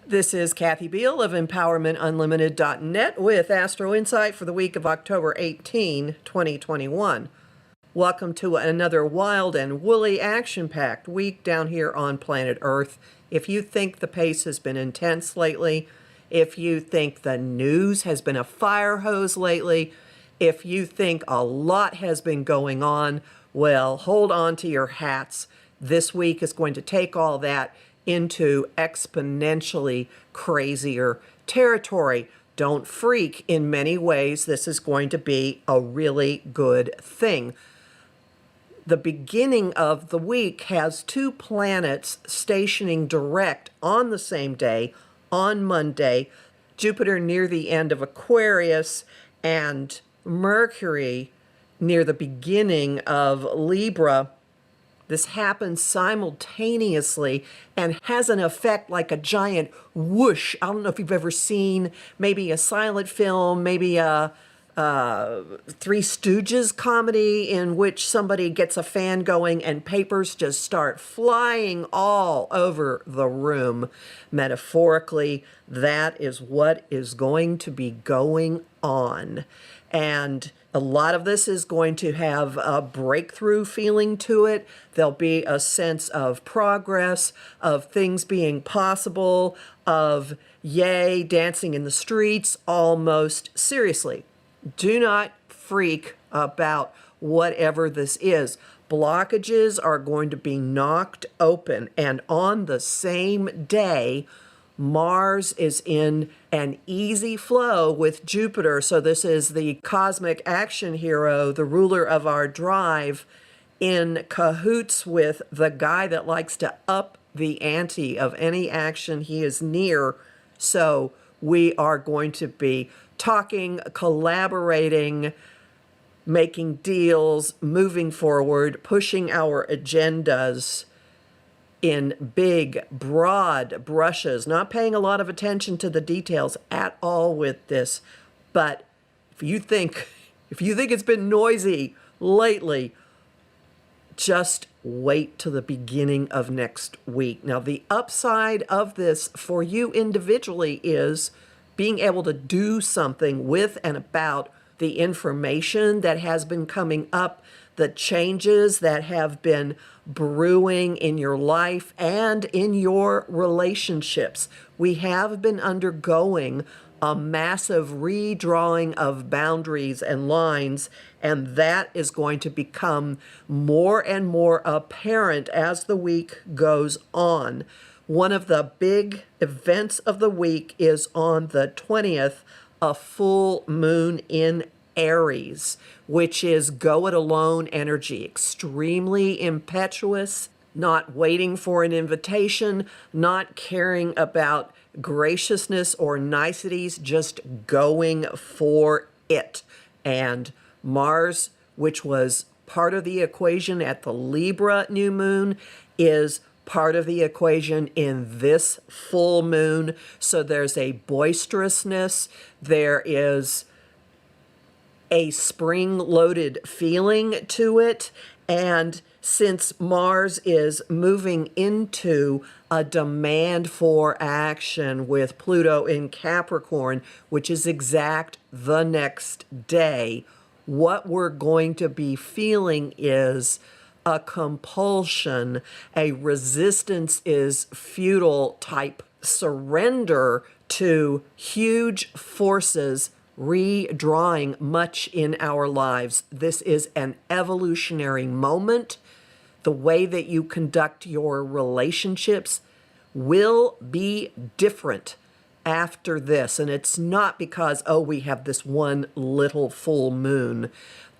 This is Kathy Biehl of EmpowermentUnlimited.net with Astro-Insight for the week of October 18, 2021. Welcome to another wild and woolly action-packed week down here on planet Earth. If you think the pace has been intense lately, if you think the news has been a fire hose lately, if you think a lot has been going on, well, hold on to your hats. This week is going to take all that into exponentially crazier territory. Don't freak. In many ways, this is going to be a really good thing. The beginning of the week has two planets stationing direct on the same day, on Monday, Jupiter near the end of Aquarius and Mercury near the beginning of Libra. This happens simultaneously and has an effect like a giant whoosh. I don't know if you've ever seen maybe a silent film, maybe a Three Stooges comedy in which somebody gets a fan going and papers just start flying all over the room. Metaphorically, that is what is going to be going on. And a lot of this is going to have a breakthrough feeling to it. There'll be a sense of progress, of things being possible, of yay, dancing in the streets, almost seriously. Do not freak about whatever this is. Blockages are going to be knocked open, and on the same day, Mars is in an easy flow with Jupiter. So this is the cosmic action hero, the ruler of our drive, in cahoots with the guy that likes to up the ante of any action he is near. So we are going to be talking, collaborating, making deals, moving forward, pushing our agendas in big, broad brushes, not paying a lot of attention to the details at all with this. But if you think it's been noisy lately, just wait till the beginning of next week. Now, the upside of this for you individually is being able to do something with and about the information that has been coming up, the changes that have been brewing in your life and in your relationships. We have been undergoing a massive redrawing of boundaries and lines, and that is going to become more and more apparent as the week goes on. One of the big events of the week is on the 20th, a full moon in Aries, which is go it alone energy, extremely impetuous, not waiting for an invitation, not caring about graciousness or niceties, just going for it. And Mars, which was part of the equation at the Libra new moon, is part of the equation in this full moon. So there's a boisterousness, there is a spring-loaded feeling to it, and since Mars is moving into a demand for action with Pluto in Capricorn, which is exact the next day, what we're going to be feeling is a compulsion, a resistance is futile type surrender to huge forces redrawing much in our lives. This is an evolutionary moment. The way that you conduct your relationships will be different after this. And it's not because, oh, we have this one little full moon.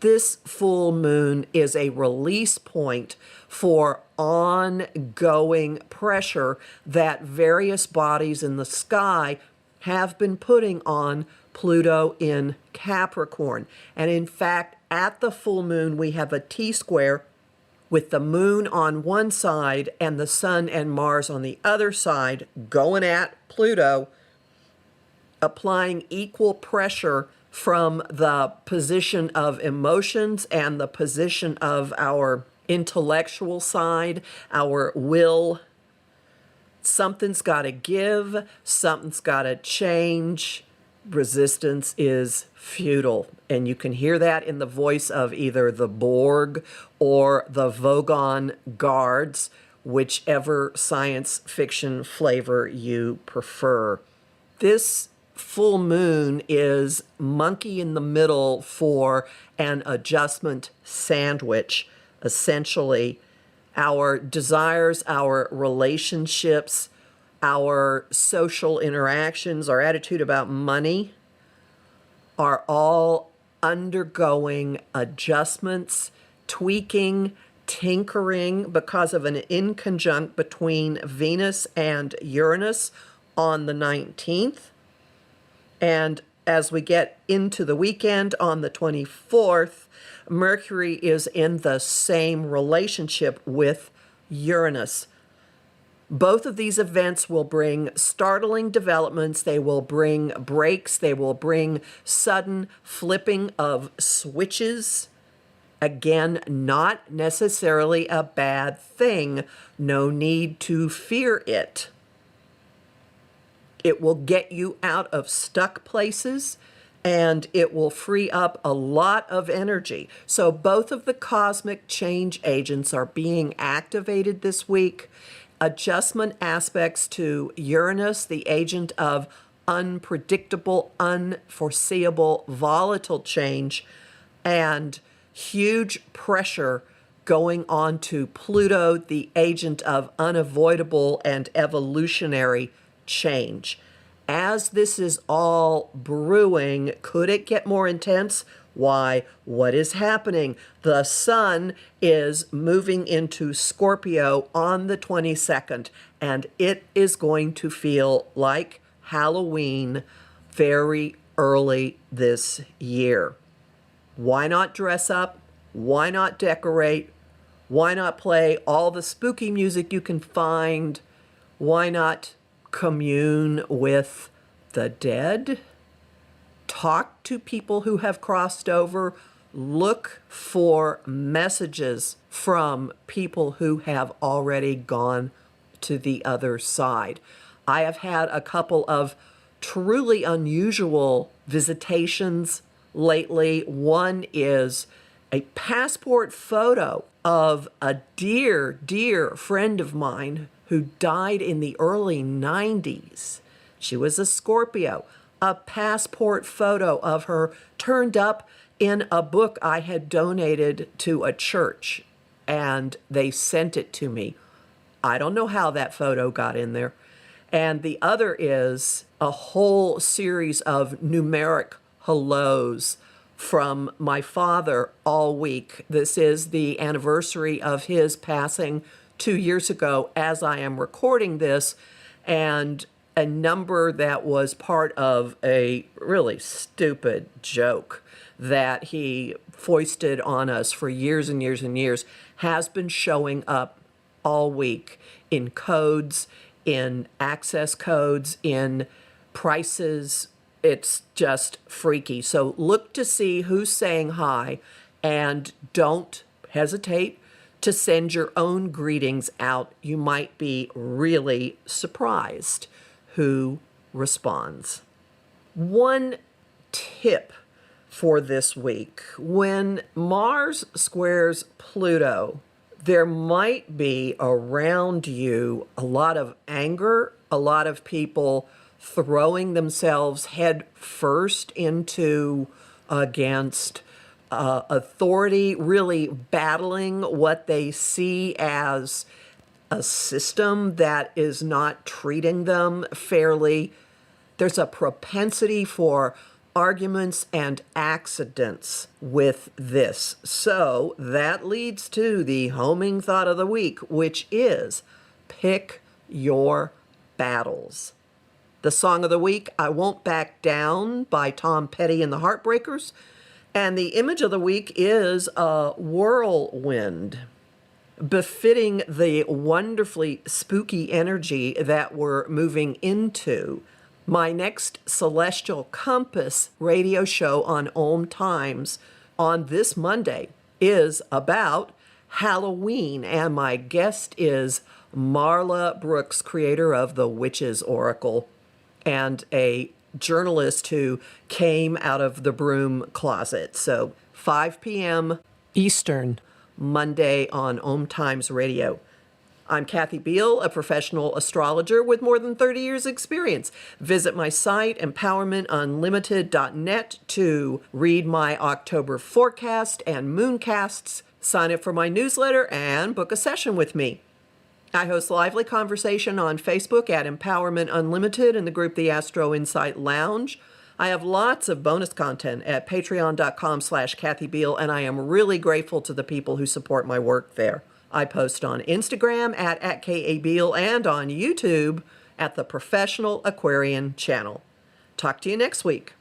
This full moon is a release point for ongoing pressure that various bodies in the sky have been putting on Pluto in Capricorn. And in fact, at the full moon, we have a T-square with the moon on one side and the sun and Mars on the other side going at Pluto, applying equal pressure from the position of emotions and the position of our intellectual side, our will, Something's got to give, something's got to change. Resistance is futile. And you can hear that in the voice of either the Borg or the Vogon guards, whichever science fiction flavor you prefer. This full moon is monkey in the middle for an adjustment sandwich. Essentially, our desires, our relationships, our social interactions, our attitude about money are all undergoing adjustments, tweaking, tinkering because of an inconjunct between Venus and Uranus on the 19th. And as we get into the weekend on the 24th, Mercury is in the same relationship with Uranus. Both of these events will bring startling developments. They will bring breaks. They will bring sudden flipping of switches. Again, not necessarily a bad thing. No need to fear it. It will get you out of stuck places, and it will free up a lot of energy. So both of the cosmic change agents are being activated this week. Adjustment aspects to Uranus, the agent of unpredictable, unforeseeable, volatile change, and huge pressure going on to Pluto, the agent of unavoidable and evolutionary change. As this is all brewing, could it get more intense? Why, what is happening? The sun is moving into Scorpio on the 22nd, and it is going to feel like Halloween very early this year. Why not dress up? Why not decorate? Why not play all the spooky music you can find? Why not commune with the dead? Talk to people who have crossed over. Look for messages from people who have already gone to the other side. I have had a couple of truly unusual visitations lately. One is a passport photo of a dear, dear friend of mine who died in the early 90s. She was a Scorpio. A passport photo of her turned up in a book I had donated to a church, and they sent it to me. I don't know how that photo got in there. And the other is a whole series of numeric hellos from my father all week. This is the anniversary of his passing 2 years ago as I am recording this, and a number that was part of a really stupid joke that he foisted on us for years and years and years has been showing up all week in codes, in access codes, in prices. It's just freaky. So look to see who's saying hi, and don't hesitate to send your own greetings out. You might be really surprised who responds. One tip for this week: when Mars squares Pluto, there might be around you a lot of anger, a lot of people throwing themselves head first into against authority, really battling what they see as a system that is not treating them fairly. There's a propensity for arguments and accidents with this. So that leads to the homing thought of the week, which is pick your battles. The song of the week, I Won't Back Down by Tom Petty and the Heartbreakers. And the image of the week is a whirlwind, befitting the wonderfully spooky energy that we're moving into. My next Celestial Compass radio show on Om Times on this Monday is about Halloween, and my guest is Marla Brooks, creator of The Witch's Oracle, and a journalist who came out of the broom closet. So 5 p.m. Eastern, Monday on Om Times Radio. I'm Kathy Biehl, a professional astrologer with more than 30 years' experience. Visit my site, empowermentunlimited.net, to read my October forecast and mooncasts, sign up for my newsletter, and book a session with me. I host lively conversation on Facebook at Empowerment Unlimited in the group The Astro-Insight Lounge. I have lots of bonus content at patreon.com/Kathy Biehl, and I am really grateful to the people who support my work there. I post on Instagram at @KABiehl and on YouTube at the Professional Aquarian channel. Talk to you next week.